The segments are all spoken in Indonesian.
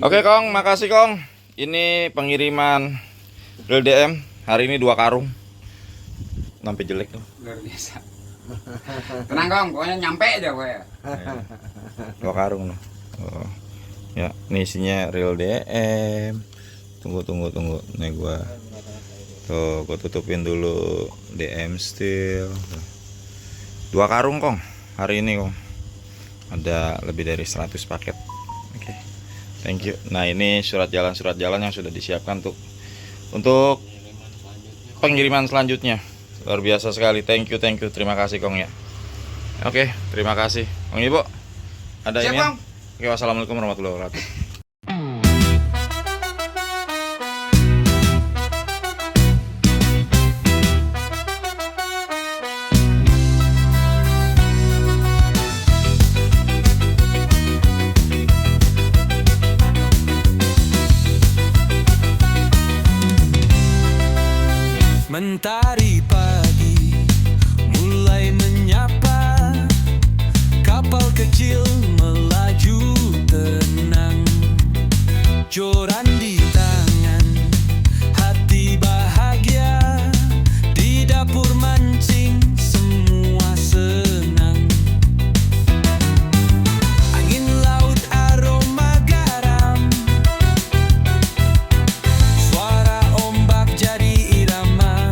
Oke Kong, makasih Kong. Ini pengiriman Real DM hari ini 2 karung. Sampai jelek tuh. Luar biasa. Tenang Kong, pokoknya nyampe aja gue ya. 2 karung loh. Oh. Ya, ini isinya Real DM. Tunggu. Nih gua. Tuh, gua tutupin dulu DM Steel. 2 karung Kong. Hari ini Kong. Ada lebih dari 100 paket. Oke. Thank you. Nah, ini surat jalan yang sudah disiapkan untuk pengiriman selanjutnya. Luar biasa sekali. Thank you. Terima kasih Kong ya. Oke, terima kasih. Kong Ibu. Ada Siap, ini. Kong. Oke, wassalamualaikum warahmatullahi wabarakatuh. Mentari pagi mulai menyapa, kapal kecil melaju tenang, joran di tangan, hati bahagia, di dapur mancing semua senang. Angin laut aroma garam, suara ombak jadi irama,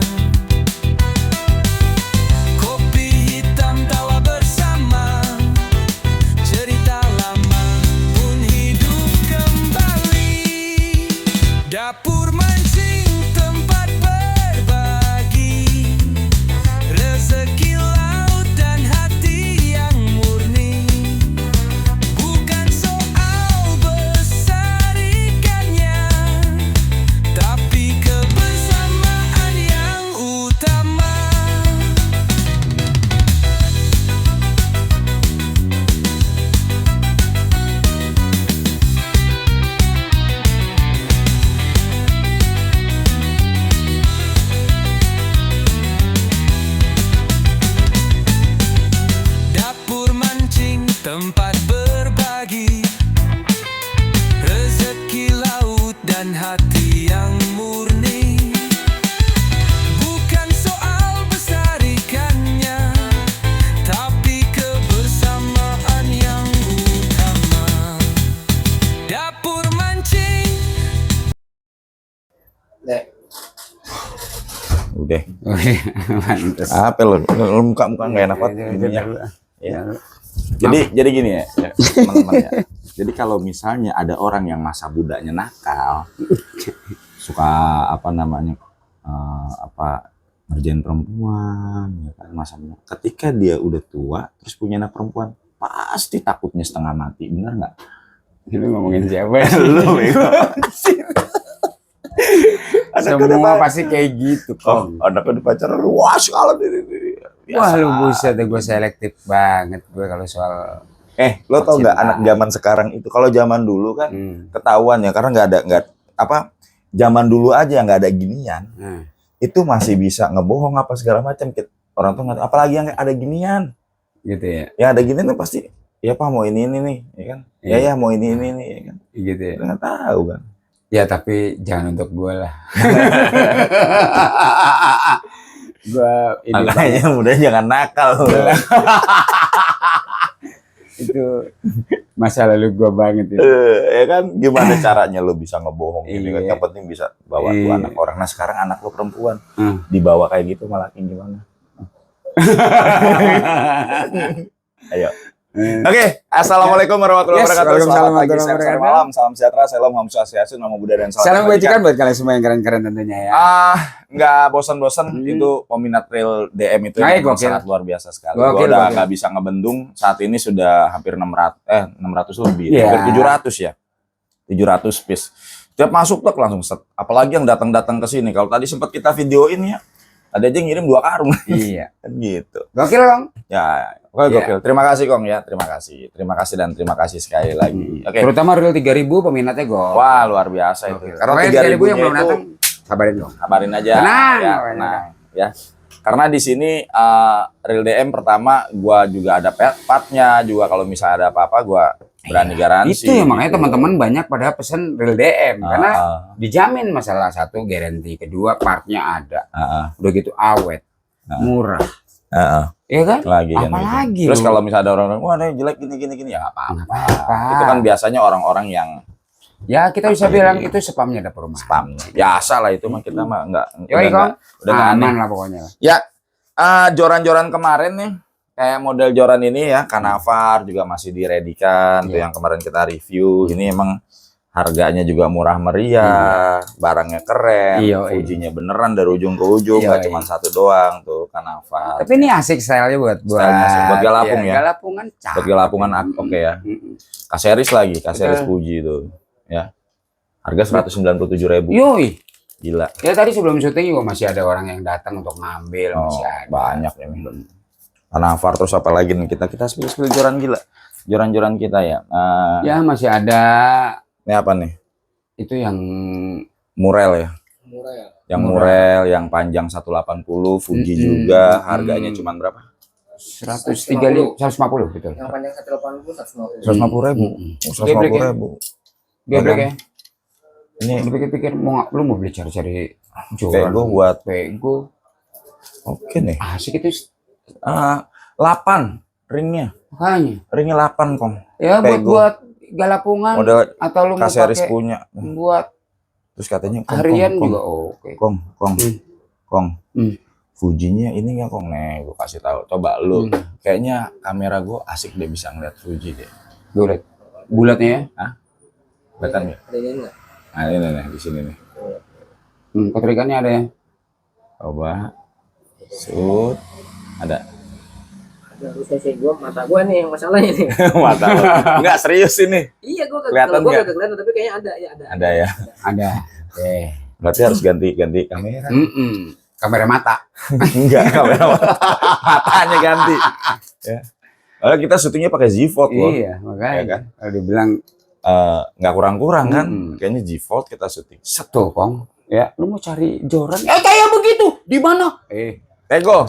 kopi hitam tawa bersama, cerita lama pun hidup kembali. Dapur mancing tempat berbagi, rezeki laut dan hati yang murni. Bukan soal besar ikannya, tapi kebersamaan yang utama. Dapur mancing tempat berbagi, rezeki laut dan hati yang murni. Bukan soal besar ikannya, tapi kebersamaan yang utama. Dapur mancing. Udah. Mantes. Apa lo muka nggak enak banget ininya. Ya. Jadi gini ya, teman-teman ya. Jadi kalau misalnya ada orang yang masa mudanya nakal, suka ngerjain perempuan, ya kan, masa muda. Ketika dia udah tua, terus punya anak perempuan, pasti takutnya setengah mati, bener nggak? Lu ngomongin siapa ya? Lu bego. Semua pasti kayak gitu Kong. Anaknya di pacaran, wah sekali ini. Wah lu buset deh, gue selektif banget gue kalau soal. Lo tau nggak anak zaman sekarang itu? Kalau zaman dulu kan ketahuan ya, karena zaman dulu aja nggak ada ginian, itu masih bisa ngebohong apa segala macam. Orang tuh nggak, apalagi yang ada ginian, Gitu ya. ya ada ginian tuh pasti, ya Pak mau ini nih, ya kan? Ya mau ini nih, ya kan? Gitu ya. Nggak tahu kan? Ya tapi jangan untuk gue lah. Gue ini Makanya udah jangan nakal. itu masa lalu gue banget itu. Ya kan, gimana caranya lo bisa ngebohong gitu kan? Iya. Yang penting bisa bawa tuh Iya. anak orang. Nah sekarang anak lo perempuan, dibawa kayak gitu malah gimana? Ayo. Oke, assalamualaikum warahmatullahi wabarakatuh. Waalaikumsalam Selamat pagi, warahmatullahi selamat wabarakatuh. malam, salam sejahtera, salam Om Swastiastu, namo Buddhaya dan Salam kebajikan. kebajikan buat kalian semua yang keren-keren tentunya ya. Nggak bosan-bosan itu peminat Real DM itu Nah, yang gokil. sangat luar biasa sekali. Gokil, Gua udah gokil. nggak bisa ngebendung, saat ini sudah hampir 600 lebih, Iya. hampir 700 ya. 700 piece. Tiap masuk tuh langsung set. Apalagi yang datang-datang ke sini. Kalau tadi sempat kita videoin ya, ada aja yang ngirim 2 karung. Iya. Kan gitu. Gokil Kong. Ya, oke, Iya. gokil. Terima kasih Kong ya, terima kasih dan terima kasih sekali lagi. Oke. Terutama Real 3000 peminatnya gue. Wah, luar biasa itu. Oke. Karena Pokoknya 3.000 yang belum itu datang, kabarin dong. kabarin aja. Tenang, Ya, kabarin tenang, ya. Karena di sini Real DM pertama gua juga ada partnya juga, kalau misalnya ada apa-apa gua berani garansi. Itu ya makanya gitu. teman-teman banyak pada pesen real DM karena Ah, dijamin masalah satu garansi, kedua partnya ada, udah gitu awet, murah, ya kan? lagi kan gitu. Apalagi Terus lu. kalau misalnya ada orang wah ini jelek gini ya nggak apa-apa. Nggak apa-apa. Itu kan biasanya orang-orang yang Ya kita bisa bilang itu spamnya dapur rumah. spam. Biasa lah itu mah kita mah nggak Yoi, Kong. udah nggak aneh. Aman lah pokoknya. Ya, joran-joran kemarin nih kayak model joran ini ya, Canavar juga masih diredikan tuh Iya. yang kemarin kita review. Ini emang harganya juga murah meriah, barangnya keren, Iya, Fujinya beneran dari ujung ke ujung, Iya, nggak iya. cuma satu doang tuh Canavar. Tapi ini asik stylenya buat Stylenya asik. Buat galapung ya? Galapungan cakep. Buat galapungan oke ya. K-series lagi, K-series Fuji itu ya. Harga 197.000. Yoi. Gila. Ya tadi sebelum syuting juga masih ada orang yang datang untuk ngambil, Oh, masih ada. banyak ini. Canavar terus apa lagi nih kita spill joran gila. Joran-joran kita ya. Ya masih ada Ini apa nih? itu yang Murel ya. Yang Murel yang panjang 180 Fuji juga harganya cuma berapa? 150 betul. Yang panjang 180 150. 150.000. Geblek ya? 150.000. Geblek ya. Ini Lu pikir-pikir lu mau beli cari-cari Pego buat Pego. oke nih. Asik itu 8 ringnya. makanya. Ringnya 8 Kong. Ya Pego. buat galapungan Model atau lu mau K-series pakai punya. buat Terus katanya harian juga oke. Kong. Hmm. Fujinya ini nggak Kong nih, gue kasih tahu. Coba lu, Hmm. kayaknya kamera gue asik deh bisa ngeliat Fuji deh. Bulatnya ya. Kelihatan nggak? Ada ini enggak? Nah ini nih di sini nih. Keterikannya ada ya. Coba, shoot, ada. Harusnya sih mata gua nih yang masalahnya nih. Mata lu. Nggak serius ini. Iya gua Kelihatan kalau gua nggak? kagak kelihatan tapi kayaknya ada ya ada. Ada ya. Ada. Berarti harus ganti kamera. Kamera mata. Enggak, kamera matanya ganti. Ya. Kalau kita syutingnya pakai Z Fold loh. Iya, makanya. Ya kan? Kalau dibilang Nggak kurang-kurang kan? Mm-mm. Kayaknya Z Fold kita syuting. satu, Kong. Ya, lu mau cari joran? Ya kayak begitu. Di mana? Pego.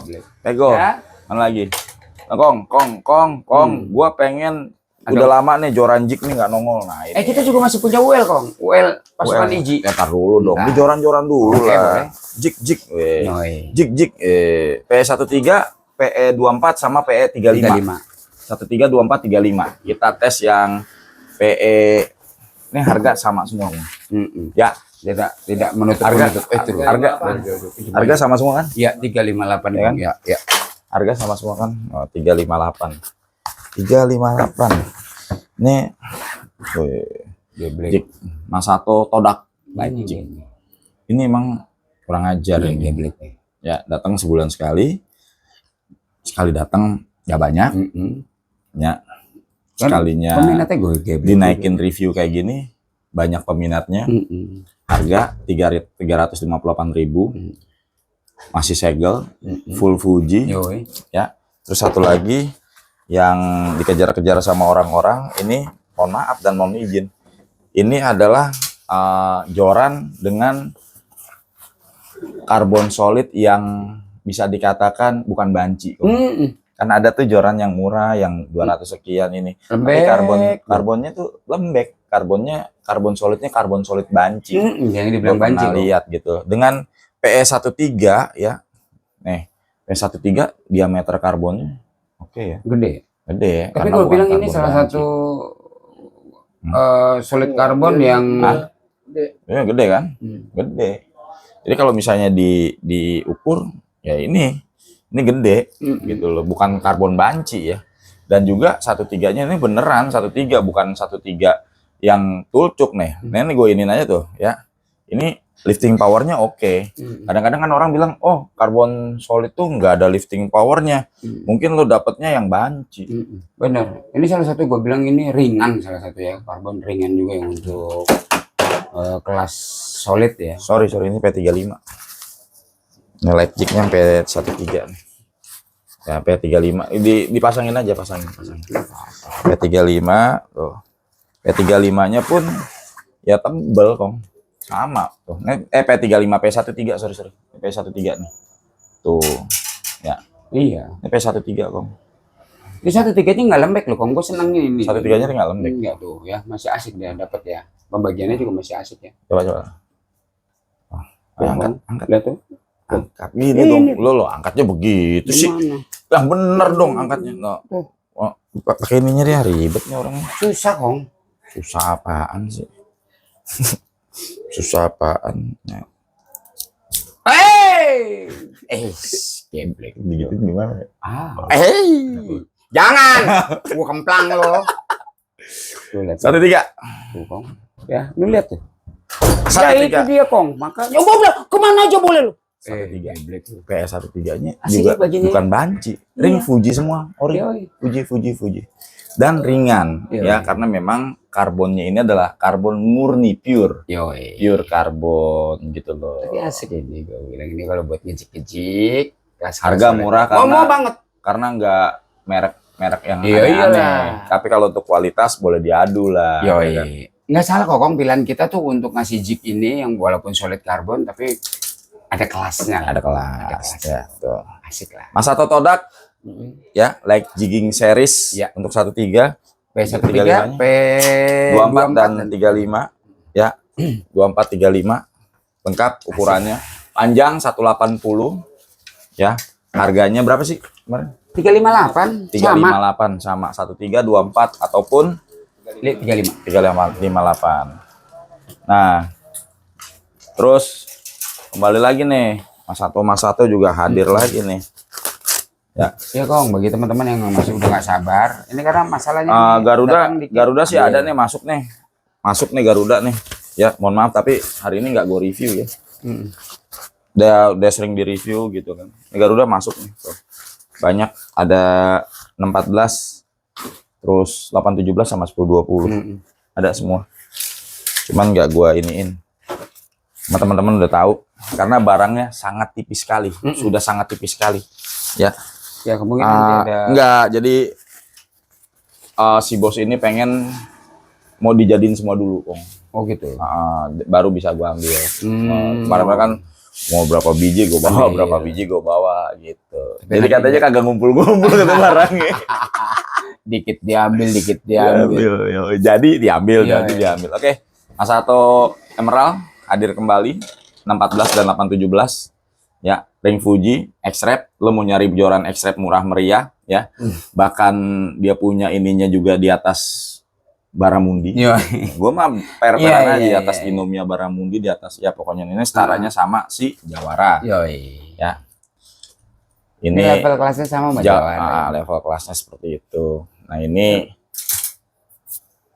Ya. Mana lagi? Kong. Gua pengen Ada. udah lama nih joran jig nih nggak nongol. Nah, ini. Kita juga masih punya UL, Kong. UL pasukan Well, Iji. ya, tar dulu dong. Nah. Di joran-joran dulu Oke, lah. boleh. Jig. Noi. Jig. PE13, PE24 sama PE35. 13, 24, 35. Kita tes yang PE. Ini harga sama semua. Ya, Tidak menutup Harga- itu. harga sama semua kan? Ya, 358 Ya kan? Ya. Harga sama semua kan? Oh, 358. 358. Ini Geblek. Jig Masato Todak. Banyak. Ini emang kurang ajar Iya, ini. geblek. Ya, datang sebulan sekali. Sekali datang ya banyak. Ya. Sekalinya Peminatnya gue geblek. dinaikin review kayak gini, banyak peminatnya. Harga 358.000. Masih segel, full Fuji. Yoi. Ya. Terus satu lagi yang dikejar-kejar sama orang-orang ini, mohon maaf dan mohon izin. Ini adalah joran dengan karbon solid yang bisa dikatakan bukan banci. Kan ada tuh joran yang murah yang 200 sekian ini. Tapi Lembek. karbonnya tuh lembek. Karbon solidnya karbon solid banci. Yang dibilang Gua banci. pernah lihat gitu. Dengan PE13 ya. Nih, PE13 diameter karbonnya oke ya. Gede. Gede. Tapi karena gue bukan bilang ini karbon salah banci. satu solid karbon yang Ya, gede kan? Gede. Jadi kalau misalnya diukur ya ini gede gitu loh, bukan karbon banci ya. Dan juga 1.3-nya ini beneran 1.3 bukan 1.3 yang tulcuk nih. Nah, ini gue iniin aja tuh ya. Ini lifting powernya oke. Kadang-kadang kan orang bilang, oh karbon solid tuh nggak ada lifting powernya. Mungkin lo dapetnya yang banci. bener. Ini salah satu gue bilang ini ringan salah satu ya, karbon ringan juga yang untuk kelas solid ya. Sorry ini P35. Ini light jignya P13 nih. Ya P35 dipasangin aja pasangin. P35 tuh. P35-nya pun ya tebel Kong. Sama tuh. Ini P35 P13 sorry. P13 nih. Tuh. Ya. Iya. Ini P13 Kong. Ini 1.3-nya nggak lembek loh, Kong. Gue senangnya ini. 1.3-nya nggak lembek. Enggak tuh ya, masih asik dia dapat ya. Pembagiannya juga masih asik ya. Coba. Oh, Tuh, angkat, Kong. angkat. Lihat tuh. Angkat gini Ini. dong. Lo angkatnya begitu sih. Gimana? Yang bener dong angkatnya. Nggak. Tuh. Oh, pakai ininya dia ribet nih orangnya. Susah, Kong. Susah apaan sih? Susah apaan? Ya. Geblek. Begitu gimana? Jangan. Gua kemplang lo. Tuh lihat. 1.3. Tuh, Kong. Ya, lu lihat tuh. Satu Ya itu tiga. dia, Kong. Makanya gua bilang kemana aja boleh lu. 1.3. Geblek lu. PS 1.3-nya Asik juga ya bajunya. bukan banci. Ring Iya. Fuji semua, ori. Yoi. Fuji. Dan ringan Iya. ya karena memang karbonnya ini adalah karbon murni pure karbon gitu loh. Tapi asik ini gue bilang ini kalau buat ngejik-ngejik. Harga murah karena mau banget. karena nggak merek yang Iya, aneh-aneh. iyalah. Tapi kalau untuk kualitas boleh diadu lah. ya kan? Nggak salah kok, Kong. Pilihan kita tuh untuk ngasih jig ini yang walaupun solid karbon tapi ada kelasnya. Ada kelas. Ya, tuh. Asik lah. Mas Sato Todak ya, like jigging series Ya. untuk 1.3 P13, 24 dan 35 ya. 24 35 lengkap ukurannya. Panjang 180 ya. Harganya berapa sih kemarin? 358 358 sama 1324 ataupun 35. 358. Nah, terus kembali lagi nih, Mas Sato juga hadir lagi nih. Ya, Ya, Kong, bagi teman-teman yang masih udah nggak sabar. Ini karena masalahnya nih, datang dikit. Garuda sih Iya. ada nih masuk nih Garuda nih. Ya, mohon maaf tapi hari ini nggak gue review ya. Mm. Udah sering di review gitu kan. Ini Garuda masuk nih. Tuh. Banyak ada 614 terus 817 sama 1020. Mm. Ada semua. Cuman nggak gua iniin. Sama teman-teman udah tahu karena barangnya sangat tipis sekali. Sudah sangat tipis sekali. Ya. Ya, kemungkinan nanti ada Enggak, jadi si bos ini pengen mau dijadiin semua dulu, Kong. oh gitu. Baru bisa gua ambil. Kemarin kan mau berapa biji gua bawa, Iya. berapa biji gua bawa gitu. Jadi katanya kagak ngumpul-ngumpul gitu barangnya. Dikit diambil, dikit diambil. Jadi diambil, Iya, jadi iya. diambil. Oke, Mas Sato Emerald hadir kembali 614 dan 817. Ya, ring Fuji X-Rap, lo mau nyari joran X-Rap murah meriah ya. Bahkan dia punya ininya juga di atas Baramundi. Iya. Gue mah per-peran aja di Iya, atas iya. Inomia Baramundi, di atas ya pokoknya ini setaranya sama si Jawara. Yoi. Ya. Ini Ini level kelasnya sama sama Ja- Jawa. level kelasnya seperti itu. Nah, ini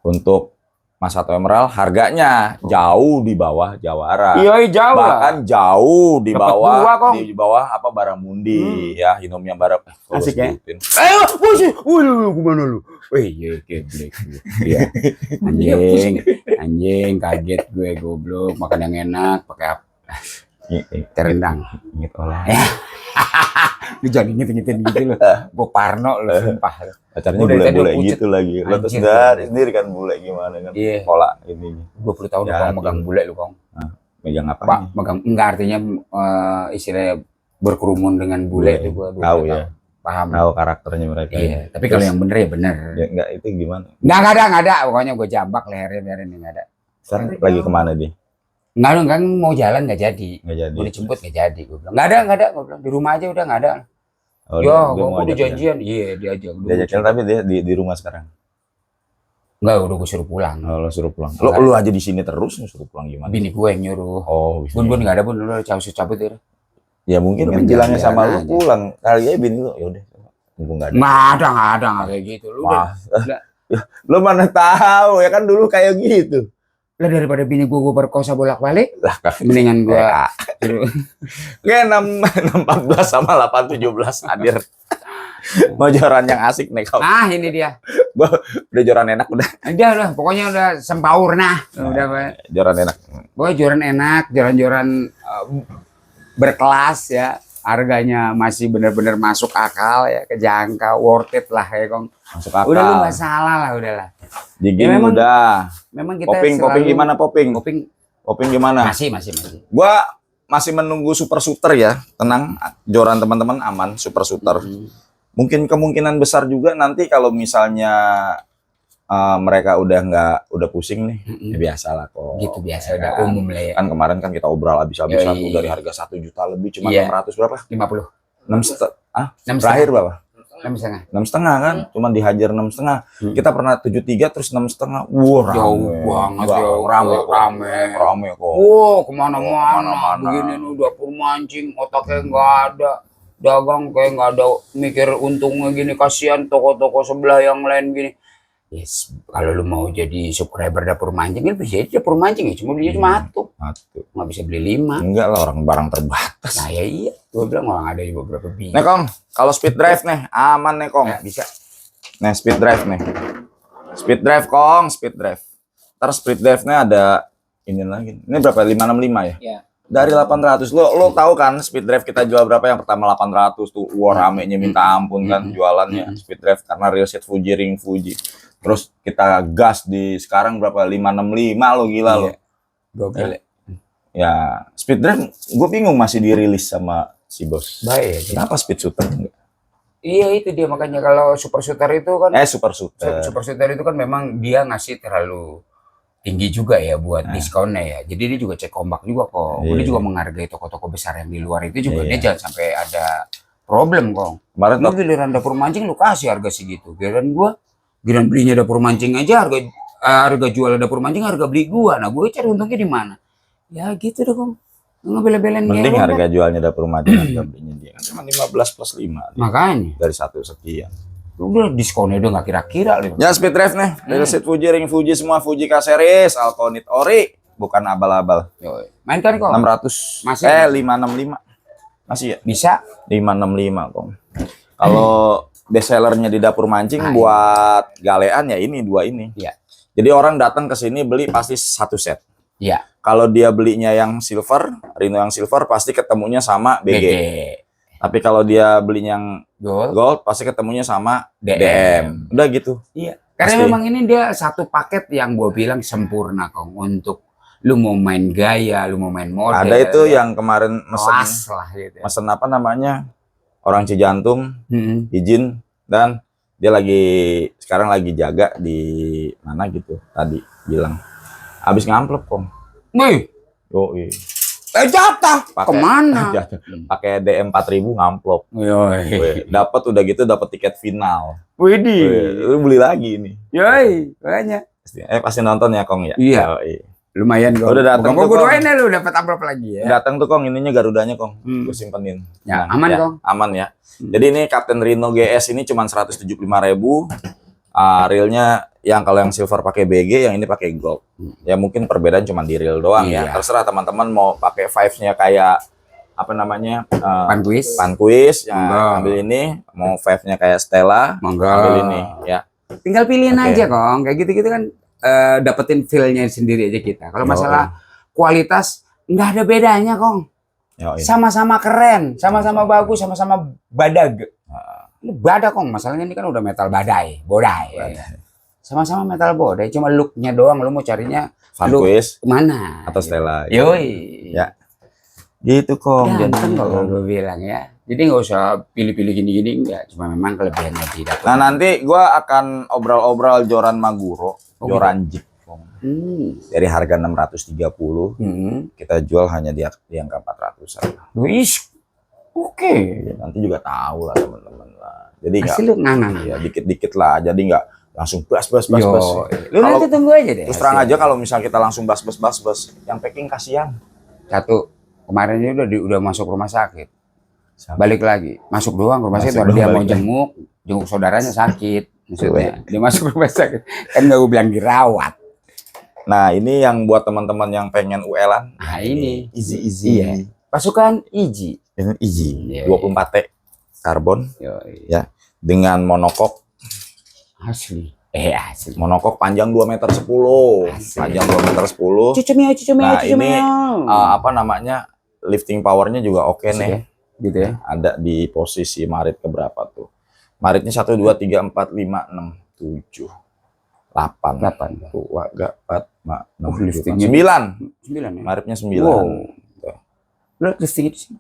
untuk Mas Sato Emerald harganya jauh di bawah Jawara. Iya, jauh lah. Bahkan jauh di Dapat bawah dua, Kong. di bawah apa Baramundi ya, Inomia Bara. Asik ya? Sebutin. Ayo, busi. Lu kemana lu? Wih, iya, geblek. Iya. Anjing, kaget gue goblok. Makan yang enak, pakai apa? Terendang. Ingat olah. Lu jangan inget-ingetin gitu loh. Gue parno loh, sumpah. Pacarnya Udah, tadi bule-bule udah pucet. gitu lagi. Lo terus Anjir, udah bule. sendiri kan bule gimana kan? Iya. Pola ininya. 20 tahun Ya, lu Kong, megang bule lu, Kong. Megang apa? Pak, megang enggak artinya istilahnya berkerumun dengan bule Bule. itu gua Tahu ya. Paham. Tahu karakternya mereka. Iya, tapi kalau yang bener ya bener. Ya, enggak itu gimana? Enggak ada. Pokoknya gue jambak lehernya enggak ada. Sekarang lagi kemana dia? Enggak dong, kan mau jalan enggak jadi. Nggak jadi. Gue dijemput enggak jadi. Gue bilang, enggak ada. Gue bilang, di rumah aja udah enggak ada. Oh, Ya, dia gue mau udah ajak ya? janjian. Iya, diajak. Diajakin tapi dia di rumah sekarang. Enggak, udah gue suruh pulang. Oh, lo suruh pulang. Enggak. Lu aja di sini terus nih suruh pulang gimana? Bini gue yang nyuruh. Oh, Bun enggak ada, Bun. Lu cabut ya. ya mungkin Udah kan bilangnya menjalan sama lu aja. pulang. Kali aja bini lu ya udah. Mumpung enggak ada. Enggak ada kayak gitu. Lu udah. Wah. Lu mana tahu ya kan dulu kayak gitu. Lah daripada bini gue perkosa bolak-balik, Lah mendingan gue kayak 614 sama 817 hadir. Mau joran yang asik nih kau. Ah, ini dia. Udah joran enak udah. Udah, pokoknya udah sempurna. Udah, Pak. Joran enak. Pokoknya joran enak, joran-joran berkelas ya. Harganya masih benar-benar masuk akal ya, kejangkau, worth it lah ya, Kong. Masuk akal. Udah lu nggak salah lah, udahlah. Jigging Ya, memang udah. Memang kita Poping selalu- gimana poping? Poping Poping gimana? masih. Gua masih menunggu super shooter ya. Tenang, joran teman-teman aman super shooter. Mungkin kemungkinan besar juga nanti kalau misalnya mereka udah pusing nih, ya biasa lah kok. Gitu biasa, Ya udah kan? umum lah ya. Kan kemarin kan kita obrol habis-habisan Yoi. tuh dari harga 1 juta lebih cuma Iya. 600 berapa? 50. 6 terakhir berapa? 6,5. 6,5 kan? Cuma dihajar 6,5. Kita pernah 73 terus 6,5. Wah, Jauh banget ya, rame kok. Oh, kemana-mana. Kemana-mana. Begini nih dapur mancing, otaknya nggak ada. Dagang kayak nggak ada mikir untungnya gini. Kasihan toko-toko sebelah yang lain gini. Yes, kalau lu mau jadi subscriber dapur mancing, kan bisa jadi dapur mancing ya. Cuma belinya cuma satu. Nggak bisa beli 5. Enggak lah, orang barang terbatas. Nah ya iya, gue bilang orang ada di beberapa biji. Nih Kong, kalau speed drive nih aman nih Kong. Ya, bisa. Nah, speed drive nih. Speed drive Kong, speed drive. Terus speed drive-nya ada ini lagi. Ini berapa? 565 ya? Ya. Dari 800. Lo tahu kan speed drive kita jual berapa? Yang pertama 800 tuh. Wah, ramenya minta ampun kan jualannya speed drive karena real set Fuji ring Fuji. Terus kita gas di sekarang berapa? 565 lo gila lo. Gokil. Ya, speed drive gue bingung masih dirilis sama si bos. Baik ya. Kenapa speed shooter enggak? Iya itu dia, makanya kalau super shooter itu kan Super shooter. super shooter itu kan memang dia ngasih terlalu tinggi juga ya buat diskonnya ya. Jadi dia juga cek ombak juga kok. Iya. Dia juga menghargai toko-toko besar yang di luar itu juga. Iya. Dia jangan sampai ada problem kok. Kemarin Lu tuh giliran dapur mancing lu kasih harga segitu. Giliran belinya dapur mancing aja harga jual dapur mancing harga beli gua. Nah, gue cari untungnya di mana? Ya gitu deh, Kong. Lu bela-belain mending ngewe, harga kan? jualnya dapur mancing harga belinya dia kan cuma 15 plus 5 Makanya. dari 1 sekian. Udah diskonnya udah nggak kira-kira lu. Ya speed drive nih, dari set Fuji ring Fuji semua Fuji K-series, Alconit ori, bukan abal-abal. Yoi. Mainkan kok. 600 Masih? 565. Masih ya? Bisa. 565 Kong. Kalau best sellernya di dapur mancing Nah, buat galean ya ini dua ini. Iya. Jadi orang datang ke sini beli pasti satu set. Iya. Kalau dia belinya yang silver, Rino yang silver pasti ketemunya sama BG. Tapi kalau dia belinya yang Gold. gold pasti ketemunya sama DM. DM. Udah gitu. Iya. Karena Pasti. memang ini dia satu paket yang gue bilang sempurna Kong untuk lu mau main gaya, lu mau main model. Ada itu yang kemarin kelas lah gitu. mesen apa namanya? Orang Cijantung, Mm-mm. izin dan dia sekarang lagi jaga di mana gitu tadi bilang. Habis ngamplop Kong. Wih, Yoi. jatah kemana? Pakai DM 4000 ngamplop. Yoi. Dapat udah gitu dapat tiket final. Widih. Lu beli lagi nih. Yoi, makanya. Pasti nonton ya Kong ya? Iya. Yoi. Lumayan Kong. Udah datang Gue tuh, Kong. doain ya lu dapat amplop lagi ya. Datang tuh Kong, ininya Garudanya Kong. Hmm. Gue simpenin. Ya, aman, Kong. Aman ya. Jadi ini Captain Rhino GS ini cuma 175.000. Realnya yang kalau yang silver pakai BG, yang ini pakai gold. Ya mungkin perbedaan cuma di reel doang ya. Iya. Terserah teman-teman mau pakai vibes-nya kayak apa namanya? Pankuis. Pankuis ya, Monggo. ambil ini, mau vibes-nya kayak Stella, Monggo. ambil ini ya. Tinggal pilihin Oke. aja Kong. Kayak gitu-gitu kan dapetin feel-nya sendiri aja kita. Kalau masalah kualitas nggak ada bedanya Kong. Yoi. Sama-sama keren, sama-sama bagus, sama-sama badag. Ini badak Kong, masalahnya ini kan udah metal bodai. Sama-sama metal bodai, cuma look-nya doang. Lu mau carinya Pankuis mana? atau Stella. Yoi. Ya. Gitu Kong. Ganteng kok gue bilang ya. Jadi nggak usah pilih-pilih gini-gini, enggak. Cuma memang kelebihannya tidak. Nah nanti gua akan obrol-obrol joran Maguro, joran Jeep Kong. Dari harga 630 kita jual hanya di angka 400-an. Wis. Oke. Ya, nanti juga tahu lah teman-teman lah. Jadi Pasti nggak, lu nganang. ya dikit-dikit lah. Jadi nggak langsung bas. Lu nanti tunggu aja deh. Terus terang aja kalau misal kita langsung bas, yang packing kasihan. Satu, kemarin ini udah masuk rumah sakit. Balik lagi, masuk doang rumah sakit. Masuk Dia doang, mau balik jenguk saudaranya sakit. Maksudnya, dia masuk rumah sakit. Kan nggak gue bilang dirawat. Nah ini yang buat teman-teman yang pengen UL-an. Nah ini. Easy. Iya. Pasukan Iji. Ini easy. Iya, 24T karbon Yoi. ya dengan monokok. Asli. Asli. Monokok panjang 2,10 meter. Asik. Panjang 2,10 meter. Cucumia. Nah, ini apa namanya? Lifting powernya juga oke Asik nih. ya? Gitu ya. Ada di posisi marit keberapa tuh? Maritnya 1 2 3 4 5 6 7 8. Tuh, agak 4 6 liftingnya 9. 9 ya. Maritnya 9. Wow. Lu liftingnya di sini.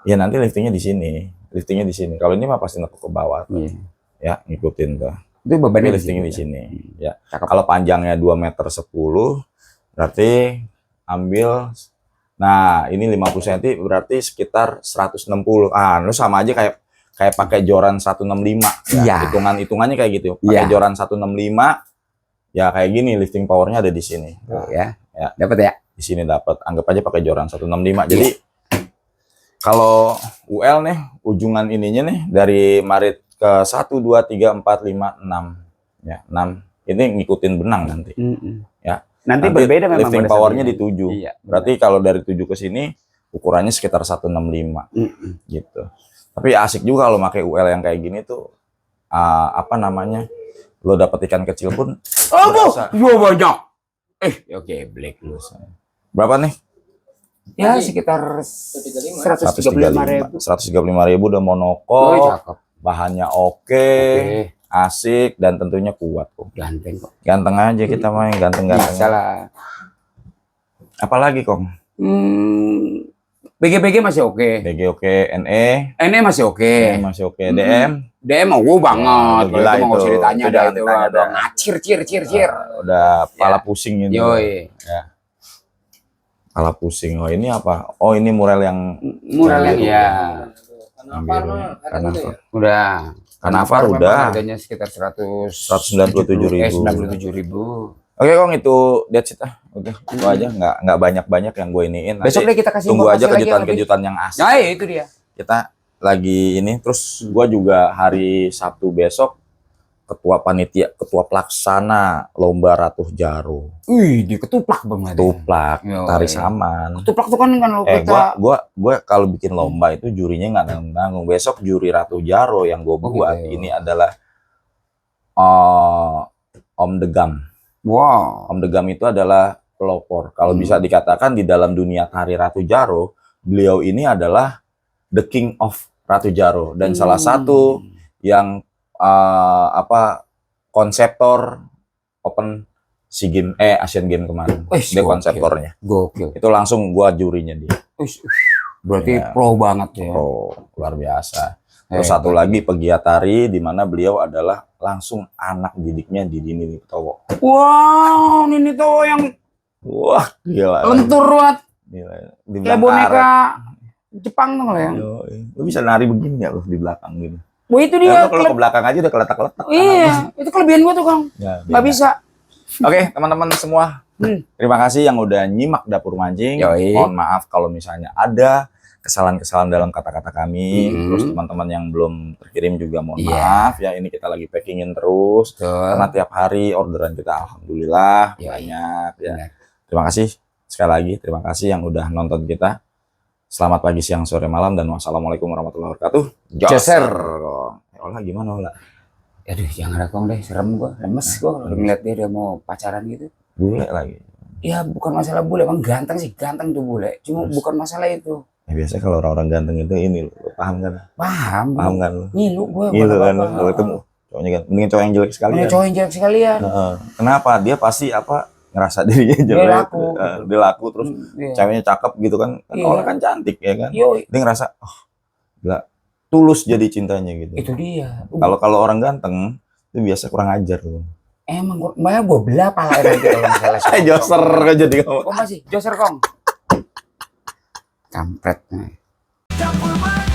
Ya nanti liftingnya di sini. liftingnya di sini. Kalau ini mah pasti nekuk ke bawah. Iya. Ya, ngikutin tuh. Itu Ini bebannya liftingnya di sini. Ya. Cakep. Kalau panjangnya 2,10 m, berarti ambil, nah ini 50 cm berarti sekitar 160. Ah, lu sama aja kayak pakai joran 165. Ya. Iya. Hitungannya kayak gitu. Pakai Iya. joran 165, ya kayak gini lifting powernya ada di sini. Tuh, ya. Ya. Dapat ya? Di sini dapat. Anggap aja pakai joran 165. Jadi kalau UL nih ujungan ininya nih dari marit ke 1 2 3 4 5 6. Ya, 6. Ini ngikutin benang nanti. Ya. Nanti berbeda memang lifting pada powernya saat di 7. Iya. Berarti kalau dari 7 ke sini ukurannya sekitar 165 gitu. Tapi asik juga kalau pakai UL yang kayak gini tuh, apa namanya? Lo dapet ikan kecil pun berasa. Gua banyak. Oke, black lu. Berapa nih? Ya sekitar 135.000. 135.000 udah monoko. Oh, cakep. Bahannya oke, asik, dan tentunya kuat kok. Ganteng kok. Ganteng aja kita main, ganteng-ganteng. Bisa lah. Apalagi kok? BG masih oke. BG oke, NE NE masih oke. NE masih oke, DM DM mau gue banget. Gila Kalau itu mau itu. ceritanya Itu ada jangan itu ditanya ada dah. ngacir cir. udah pala pusing itu. Yoi. Ya. Pala pusing. Oh ini apa? Oh ini mural yang Murah lah ya. karena Udah. Kanafar memang udah. Harganya sekitar 197.000. 97.000. Oke Kong, itu that's it ah. Udah, itu aja, nggak banyak-banyak yang gue iniin. Nanti Besok deh kita kasih tunggu aja informasi lagi ya, kejutan-kejutan yang asik. Nah, itu dia. Kita lagi ini, terus gue juga hari Sabtu besok ketua pelaksana lomba Ratuh Jaru. Wih, di ketuplak banget. Tuplak, Yoi. tari saman. Ketuplak tuh kan lo kita. Gua kalau bikin lomba itu jurinya nggak nanggung. Besok juri Ratuh Jaro yang gue buat gitu. ini adalah Om Degam. Wow. Om Degam itu adalah pelopor. Kalau bisa dikatakan di dalam dunia tari Ratu Jaro, beliau ini adalah the king of Ratu Jaro dan salah satu yang konseptor Open SEA Games Asian Games kemarin. Dia konseptornya. Gokil. Itu langsung gua jurinya dia. Berarti Iya. pro banget ya. Oh, luar biasa. Terus satu lagi pegiat tari di mana beliau adalah langsung anak didiknya Didi Nini Petowo. Wow, ini tuh yang Wah, gila. lentur banget. Gila. Di Kayak boneka Jepang tuh ya. Lu bisa nari begini ya lu di belakang gitu. Wah itu Ya, dia. lu kalau ke belakang aja udah keletak-keletak. Iya, itu kelebihan gua tuh Kang. Ya, Nggak bisa. Oke, teman-teman semua. Terima kasih yang udah nyimak Dapur Mancing. Yoi. Mohon maaf kalau misalnya ada kesalahan-kesalahan dalam kata-kata kami. Terus teman-teman yang belum terkirim juga mohon maaf ya. Ini kita lagi packingin terus. Karena tiap hari orderan kita alhamdulillah banyak ya. Terima kasih sekali lagi. Terima kasih yang udah nonton kita. Selamat pagi, siang, sore, malam, dan wassalamualaikum warahmatullahi wabarakatuh. Joser. Olah gimana Olah? Aduh, jangan ada Kong deh, serem gua. Lemes gua kalau ngeliat dia mau pacaran gitu. Bule lagi. Ya bukan masalah bule, emang ganteng sih, ganteng tuh bule. Cuma bukan masalah itu. Ya, biasanya kalau orang-orang ganteng itu ini, lu paham kan? Paham Kan lu? ngilu gue Gitu kan, kalau ketemu cowoknya kan, mendingan cowok yang jelek sekalian. cowok yang jelek sekalian. Kenapa? Dia pasti ngerasa dirinya jelek. laku. Dia laku terus Iya. ceweknya cakep gitu kan. Iya. Olah kan cantik ya kan. Yoi. Dia ngerasa, oh gila, tulus jadi cintanya gitu. Itu dia. Kalau orang ganteng itu biasa kurang ajar tuh. Emang makanya gue belah pala nanti kalau misalnya sama Joser kan jadi Kong masih joser Kong. Kampret. Dapur Mancing.